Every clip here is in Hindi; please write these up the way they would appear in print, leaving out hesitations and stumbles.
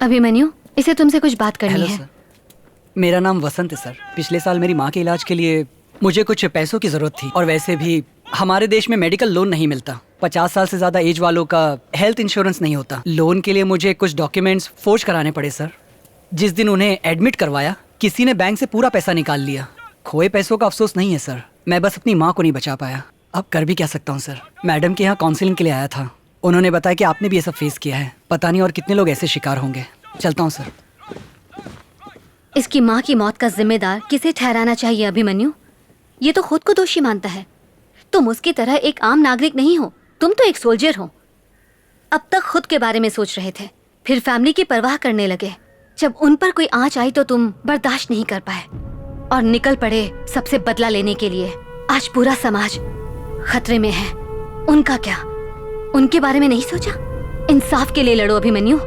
अभिमन्यु, इसे तुमसे कुछ बात करनी हेलो है। सर, मेरा नाम वसंत है सर। पिछले साल मेरी माँ के इलाज के लिए मुझे कुछ पैसों की जरूरत थी, और वैसे भी हमारे देश में मेडिकल लोन नहीं मिलता। 50 साल से ज्यादा एज वालों का हेल्थ इंश्योरेंस नहीं होता। लोन के लिए मुझे कुछ डॉक्यूमेंट्स फोर्ज कराने पड़े सर। जिस दिन उन्हें एडमिट करवाया, किसी ने बैंक से पूरा पैसा निकाल लिया। खोए पैसों का अफसोस नहीं है सर, मैं बस अपनी माँ को नहीं बचा पाया। अब कर भी क्या सकता हूँ सर। मैडम के यहाँ काउंसलिंग के लिए आया था, उन्होंने बताया कि आपने भी ये सब फेस किया है। पता नहीं और कितने लोग ऐसे शिकार होंगे। चलता हूँ सर। इसकी माँ की मौत का जिम्मेदार किसे ठहराना चाहिए अभिमन्यु? ये तो खुद को दोषी मानता है। तुम उसकी तरह एक आम नागरिक नहीं हो, तुम तो एक सोल्जर हो। अब तक खुद के बारे में सोच रहे थे, फिर फैमिली की परवाह करने लगे। जब उन पर कोई आंच आई तो तुम बर्दाश्त नहीं कर पाए और निकल पड़े सबसे बदला लेने के लिए। आज पूरा समाज खतरे में है। उनका क्या? उनके बारे में नहीं सोचा? इंसाफ के लिए लड़ो अभिमन्यु।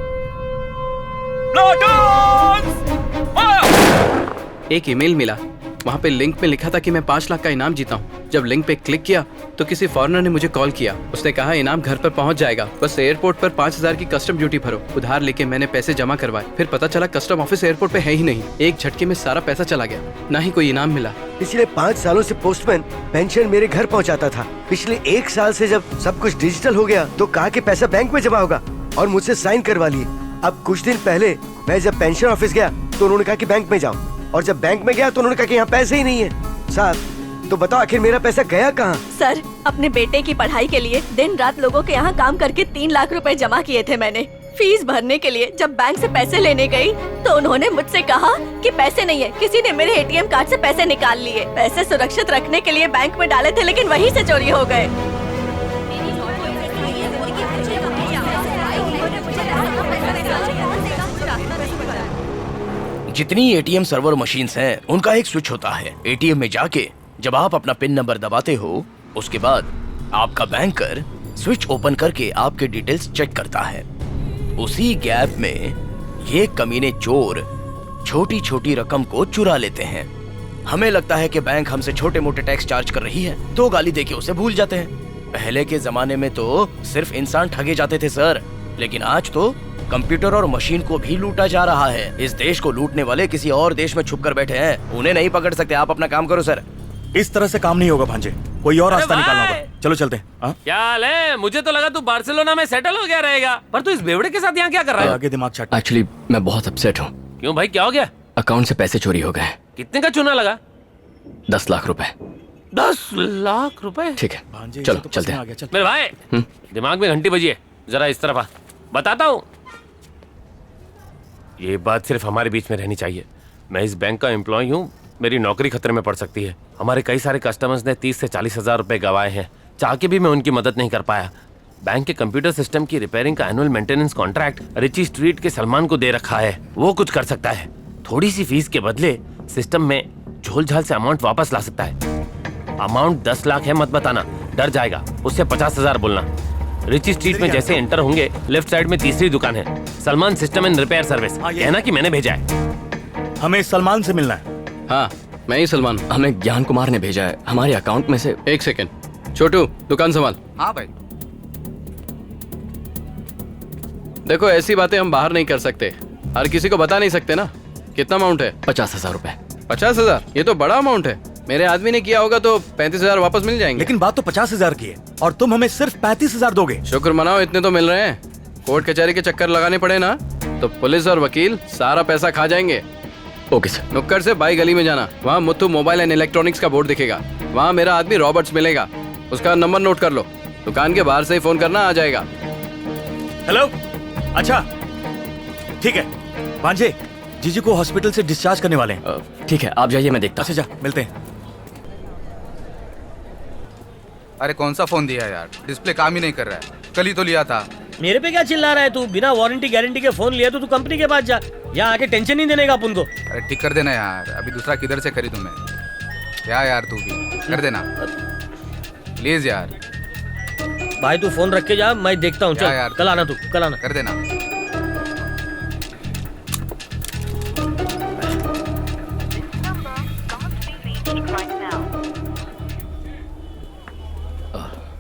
एक ईमेल मिला, वहाँ पे लिंक में लिखा था कि मैं 5 लाख का इनाम जीता हूँ। जब लिंक पे क्लिक किया तो किसी फॉरेनर ने मुझे कॉल किया। उसने कहा इनाम घर पर पहुँच जाएगा, बस एयरपोर्ट पर 5,000 की कस्टम ड्यूटी भरो। उधार लेके मैंने पैसे जमा करवाए, फिर पता चला कस्टम ऑफिस एयरपोर्ट पे है ही नहीं। एक झटके में सारा पैसा चला गया, ना ही कोई इनाम मिला। पिछले 5 सालों से पोस्टमैन पेंशन मेरे घर पहुंचाता था। पिछले 1 साल से जब सब कुछ डिजिटल हो गया तो कहा कि पैसा बैंक में जमा होगा और मुझसे साइन करवा लिए। अब कुछ दिन पहले मैं जब पेंशन ऑफिस गया तो उन्होंने कहा कि बैंक में जाओ, और जब बैंक में गया तो उन्होंने कहा कि यहाँ पैसे ही नहीं है। साहब तो बताओ आखिर मेरा पैसा गया कहाँ? सर, अपने बेटे की पढ़ाई के लिए दिन रात लोगों के यहाँ काम करके 3 लाख रुपए जमा किए थे मैंने। फीस भरने के लिए जब बैंक से पैसे लेने गई तो उन्होंने मुझसे कहा कि पैसे नहीं है, किसी ने मेरे एटीएम कार्ड से पैसे निकाल लिए। पैसे सुरक्षित रखने के लिए बैंक में डाले थे, लेकिन वहीं से चोरी हो गए। जितनी एटीएम सर्वर मशीन्स हैं, उनका एक स्विच होता है। एटीएम में जाके जब आप अपना पिन नंबर दबाते हो, उसके बाद आपका बैंकर स्विच ओपन करके आपके डिटेल्स चेक करता है। उसी गैप में ये कमीने चोर छोटी छोटी रकम को चुरा लेते हैं। हमें लगता है कि बैंक हमसे छोटे मोटे टैक्स चार्ज कर रही है, तो गाली देके उसे भूल जाते हैं। पहले के जमाने में तो सिर्फ इंसान ठगे जाते थे सर, लेकिन आज तो कंप्यूटर और मशीन को भी लूटा जा रहा है। इस देश को लूटने वाले किसी और देश में छुप कर बैठे हैं, उन्हें नहीं पकड़ सकते। आप अपना काम करो सर। इस तरह से काम नहीं होगा भांजे, कोई और रास्ता निकालना होगा। चलो चलते हैं। क्या हाल है? मुझे तो लगा तू बार्सिलोना में सेटल हो गया रहेगा, पर तू इस बेवड़े के साथ यहाँ क्या कर रहा है? आगे दिमाग चट। एक्चुअली मैं बहुत अपसेट हूँ। क्यों भाई, क्या हो गया? अकाउंट से पैसे चोरी हो गए। कितने का चूना लगा? 10 लाख रुपए। 10 लाख रुपए? ठीक है, भांजे चलो तो चलते आ हैं। गया, चल। मेरे भाई, दिमाग में घंटी बजी है, जरा इस तरफ आ, बताता हूँ। ये बात सिर्फ हमारे बीच में रहनी चाहिए। मैं इस बैंक का एम्प्लॉय हूँ, मेरी नौकरी खतरे में पड़ सकती है। हमारे कई सारे कस्टमर्स ने 30 से 40 हजार रुपए गंवाए हैं। चाह के भी मैं उनकी मदद नहीं कर पाया। बैंक के कंप्यूटर सिस्टम की रिपेयरिंग का annual maintenance contract Ritchie street के सलमान को दे रखा है। वो कुछ कर सकता है, थोड़ी सी फीस के बदले सिस्टम में झोल झाल से अमाउंट वापस ला सकता है। अमाउंट 10 लाख है, मत बताना, डर जाएगा। उससे 50,000 बोलना। रिची स्ट्रीट में जैसे एंटर होंगे, लेफ्ट साइड में तीसरी दुकान है, Salman system and repair service. कहना कि मैंने भेजा है। हमें सलमान से मिलना है। हाँ, मैं ही सलमान। हमें ज्ञान कुमार ने भेजा है, हमारे अकाउंट में से। एक सेकंड, छोटू दुकान संभाल। हाँ भाई। देखो, ऐसी बातें हम बाहर नहीं कर सकते, हर किसी को बता नहीं सकते ना। कितना अमाउंट है? 50,000 रुपए। 50,000? ये तो बड़ा अमाउंट है। मेरे आदमी ने किया होगा तो 35,000 वापस मिल जाएंगे। लेकिन बात तो 50,000 की है और तुम हमें सिर्फ 35,000 दोगे। शुक्र मनाओ, इतने तो मिल रहे हैं। कोर्ट कचहरी के चक्कर लगाने पड़े ना तो पुलिस और वकील सारा पैसा खा जाएंगे। Okay sir. नुक्कड़ से बाई गली में जाना, वहाँ मुथु मोबाइल एंड इलेक्ट्रॉनिक्स का बोर्ड दिखेगा। वहाँ मेरा आदमी रॉबर्ट्स मिलेगा, उसका नंबर नोट कर लो। दुकान के बाहर से ही फोन करना, आ जाएगा। हेलो, अच्छा ठीक है। भांजे, जीजी को हॉस्पिटल से डिस्चार्ज करने वाले हैं। ठीक है, आप जाइए, मैं देखता हूँ। अच्छा जा, मिलते हैं। अरे कौन सा फोन दिया यार, डिस्प्ले काम ही नहीं कर रहा है। कल ही तो लिया था। मेरे पे क्या चिल्ला रहा है तू? बिना वारंटी गारंटी के फोन लिया तो तू कंपनी के पास जा, यहाँ आके टेंशन नहीं देने का अपन को। अरे ठीक कर देना यार, अभी दूसरा किधर से खरीदूं मैं? क्या यार, तू भी कर देना प्लीज यार। भाई तू फोन रख के जा, मैं देखता हूँ। चल यार, कल आना, तू कल आना। कर देना।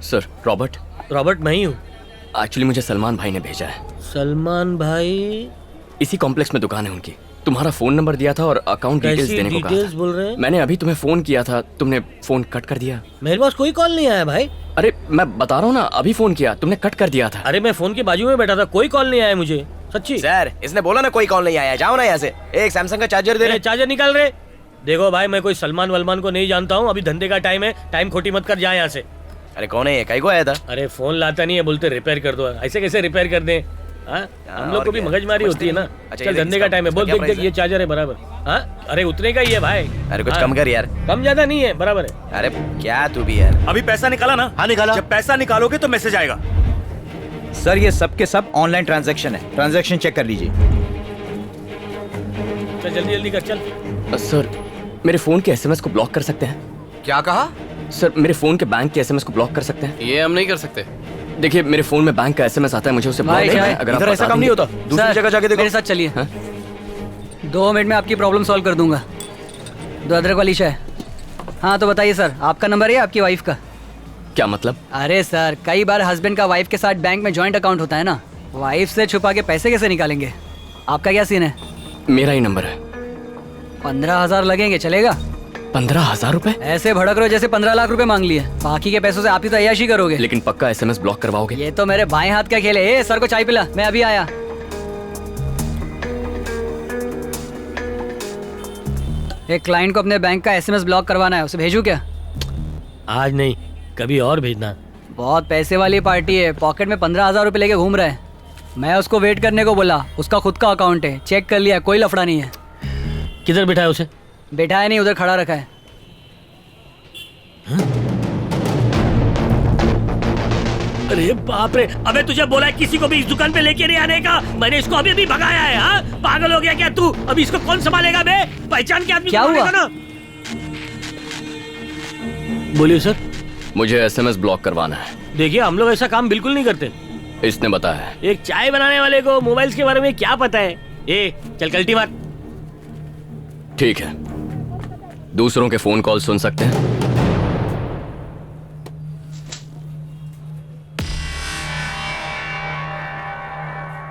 सर, रॉबर्ट मैं ही हूँ। एक्चुअली मुझे सलमान भाई ने भेजा है। सलमान भाई इसी कॉम्प्लेक्स में दुकान है उनकी। तुम्हारा फोन नंबर दिया था और अकाउंट डिटेल्स देने को कहा डिटेल्स था। बोल रहे हैं? मैंने अभी तुम्हें फोन किया था, तुमने फोन कट कर दिया। मेरे पास कोई कॉल नहीं आया भाई। अरे मैं बता रहा हूँ ना, अभी फोन किया, तुमने कट कर दिया था। अरे मैं फोन के बाजू में बैठा था, कोई कॉल नहीं आया मुझे, सच्ची। सर इसने बोला ना कोई कॉल नहीं आया, जाओ ना यहाँ से। एक सैमसंग का चार्जर दे। चार्जर निकाल रहे। देखो भाई, मैं कोई सलमान वलमान को नहीं जानता हूँ, अभी धंधे का टाइम है, टाइम खोटी मत कर, जा यहाँ से। अरे कौन है ये, कहीं को आया था? अरे फोन लाता नहीं है, बोलते रिपेयर कर दो। ऐसे कैसे रिपेयर कर दें? हम लोग को भी मगजमारी होती है ना। चल धंधे का टाइम है, बोल देख देख ये चार्जर है बराबर। हाँ अरे उतने का ही है भाई। अरे कुछ कम कर यार। कम ज्यादा नहीं है, बराबर है। अरे क्या तू भी यार। अभी पैसा निकाला ना? हाँ निकाला। जब पैसा निकालोगे तो मैसेज आएगा। सर ये सब के सब ऑनलाइन ट्रांजैक्शन है, ट्रांजैक्शन चेक कर लीजिए। चल जल्दी जल्दी कर चल। सर मेरे फोन के एसएमएस को ब्लॉक कर सकते हैं? क्या कहा? सर मेरे फोन के बैंक के एसएमएस को ब्लॉक कर सकते हैं? ये हम नहीं कर सकते। देखिए मेरे फोन में बैंक का एसएमएस आता है, मुझे उसे ब्लॉक करना है। अगर आप इधर ऐसा बता काम नहीं देंगे- होता, दूसरी जगह जाके देखो। मेरे साथ चलिए। हाँ? 2 मिनट में आपकी प्रॉब्लम सॉल्व कर दूंगा। 2 अदरक वाली चाय। हाँ तो बताइए सर, आपका नंबर है आपकी वाइफ का? क्या मतलब? अरे सर, कई बार हस्बैंड का वाइफ के साथ बैंक में जॉइंट अकाउंट होता है ना, वाइफ से छुपा के पैसे कैसे निकालेंगे? आपका क्या सीन है? मेरा ही नंबर है। 15,000 लगेंगे, चलेगा? 15,000 रुपए? ऐसे भड़क रहे हो जैसे 15 लाख रुपए मांग लिए। बाकी के पैसों से आप ही तो अय्याशी करोगे। लेकिन पक्का एसएमएस ब्लॉक करवाओगे? ये तो मेरे बाएं हाथ का खेल है। ए, सर को चाय पिला, मैं अभी आया। एक क्लाइंट को अपने बैंक का एसएमएस ब्लॉक करवाना है, उसे भेजूं क्या? आज नहीं, कभी और भेजना। बहुत पैसे वाली पार्टी है, पॉकेट में 15,000 रुपए लेके घूम रहा है। मैं उसको वेट करने को बोला, उसका खुद का अकाउंट है, चेक कर लिया, कोई लफड़ा नहीं है। किधर बैठा है उसे? बैठा है नहीं, उधर खड़ा रखा है। अरे बाप रे, अबे तुझे बोला है किसी को भी इस दुकान पे लेके नहीं आने का, मैंने इसको अभी अभी भगाया है। हाँ पागल हो गया क्या तू? अभी इसको कौन संभालेगा बे? पहचान के आदमी क्या को हुआ? मारेगा ना। बोलिए सर। मुझे एसएमएस ब्लॉक करवाना है। देखिए हम लोग ऐसा काम बिल्कुल नहीं करते। इसने बताया। एक चाय बनाने वाले को मोबाइल्स के बारे में क्या पता है? ए चल कल्टी मार। ठीक है, दूसरों के फोन कॉल सुन सकते हैं?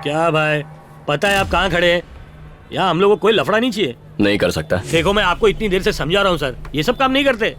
क्या भाई, पता है आप कहाँ खड़े हैं? यहाँ हम लोग को कोई लफड़ा नहीं चाहिए। नहीं कर सकता। देखो मैं आपको इतनी देर से समझा रहा हूँ सर, ये सब काम नहीं करते।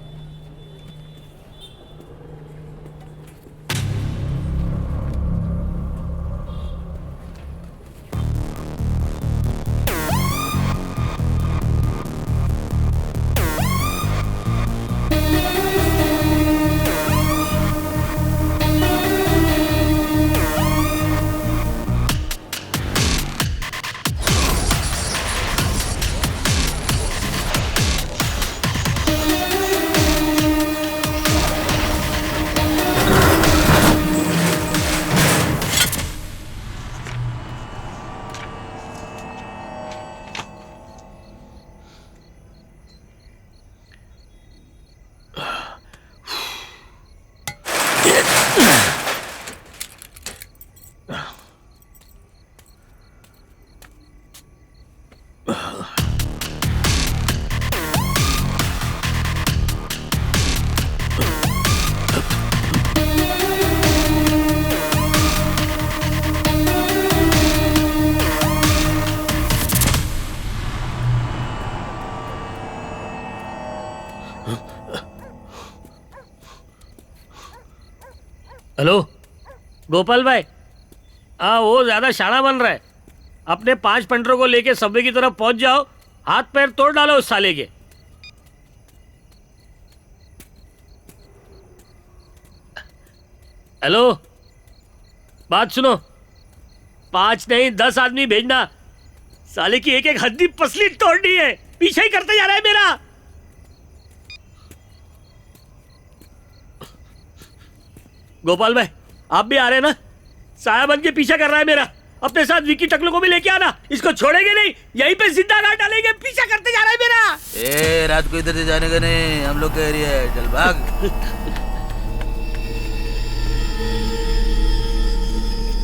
हेलो गोपाल भाई, हाँ वो ज्यादा शाना बन रहा है। अपने 5 पंटरों को लेके सबवे की तरफ पहुंच जाओ, हाथ पैर तोड़ डालो उस साले के। हेलो बात सुनो, 5 नहीं 10 आदमी भेजना, साले की एक एक हड्डी पसली तोड़नी है। पीछे ही करते जा रहा है मेरा। गोपाल भाई आप भी आ रहे हैं ना? साया बन के पीछा कर रहा है मेरा। अपने साथ विकी टकलू को भी लेके आना, इसको छोड़ेंगे नहीं, यहीं पे जिंदा गाड़ डालेंगे। पीछा करते जा रहा है मेरा। ए रात को इधर से जाने का नहीं, हम लोग का एरिया है, चल भाग।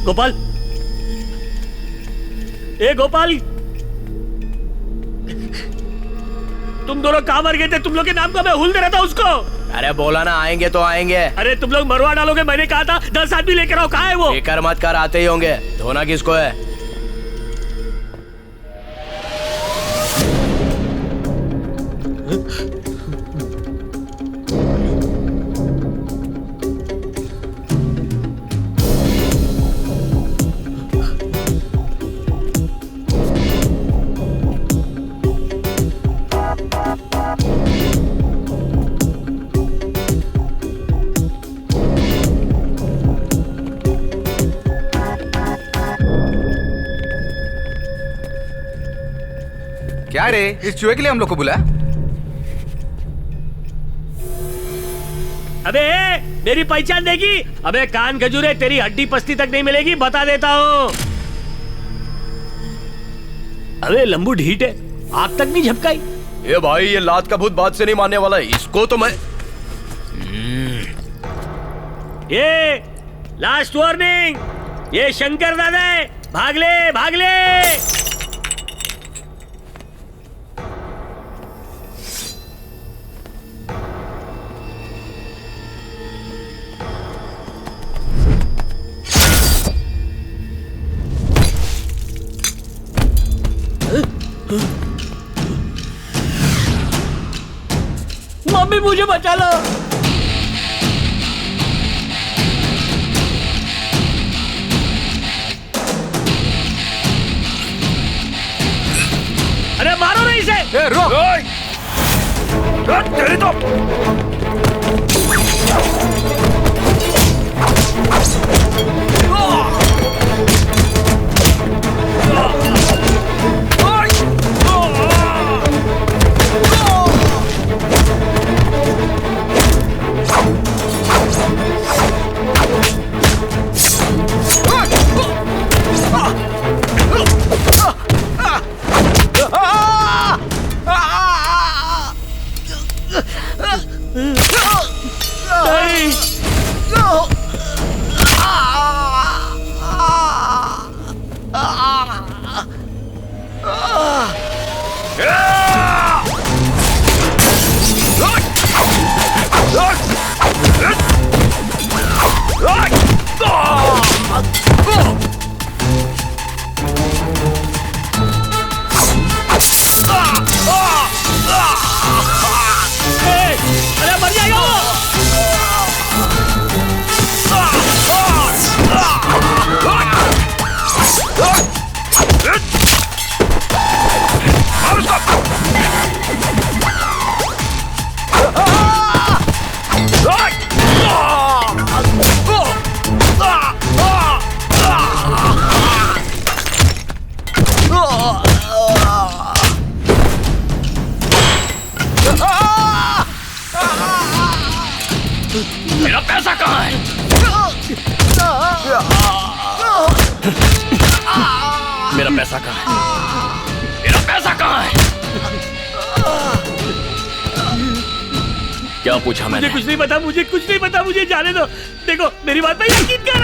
गोपाल, ए गोपाल, तुम दोनों कहाँ मर गए थे? तुम लोग के नाम का मैं हुल दे रहा था उसको। अरे बोला ना आएंगे तो आएंगे। अरे तुम लोग मरवा डालोगे, मैंने कहा था 10 आदमी लेकर आओ। कहाँ है वो? बेकार मत कर, आते ही होंगे। धोना किसको है? क्या रे, इस चूहे के लिए हम लोग को बुलाया? अबे मेरी पहचान देगी? अबे कान खजूरे, तेरी हड्डी पस्ती तक नहीं मिलेगी, बता देता हूँ। अबे लंबू ढीठ है, आग तक नहीं झपकाई। ये भाई, ये लात का भूत बात से नहीं मानने वाला है, इसको तो मैं। ये लास्ट वार्निंग, ये शंकर दादा है, भाग ले भाग ले। मम्मी मुझे बचा लो। अरे मारो नहीं इसे। रुक। तेरी तो अरे मर जाएगा वो। मेरा पैसा कहाँ है? मेरा पैसा कहाँ है? मेरा पैसा कहाँ है? क्या पूछा मैंने? मुझे कुछ नहीं पता, मुझे कुछ नहीं पता, मुझे जाने दो। देखो मेरी बात पे यकीन कर।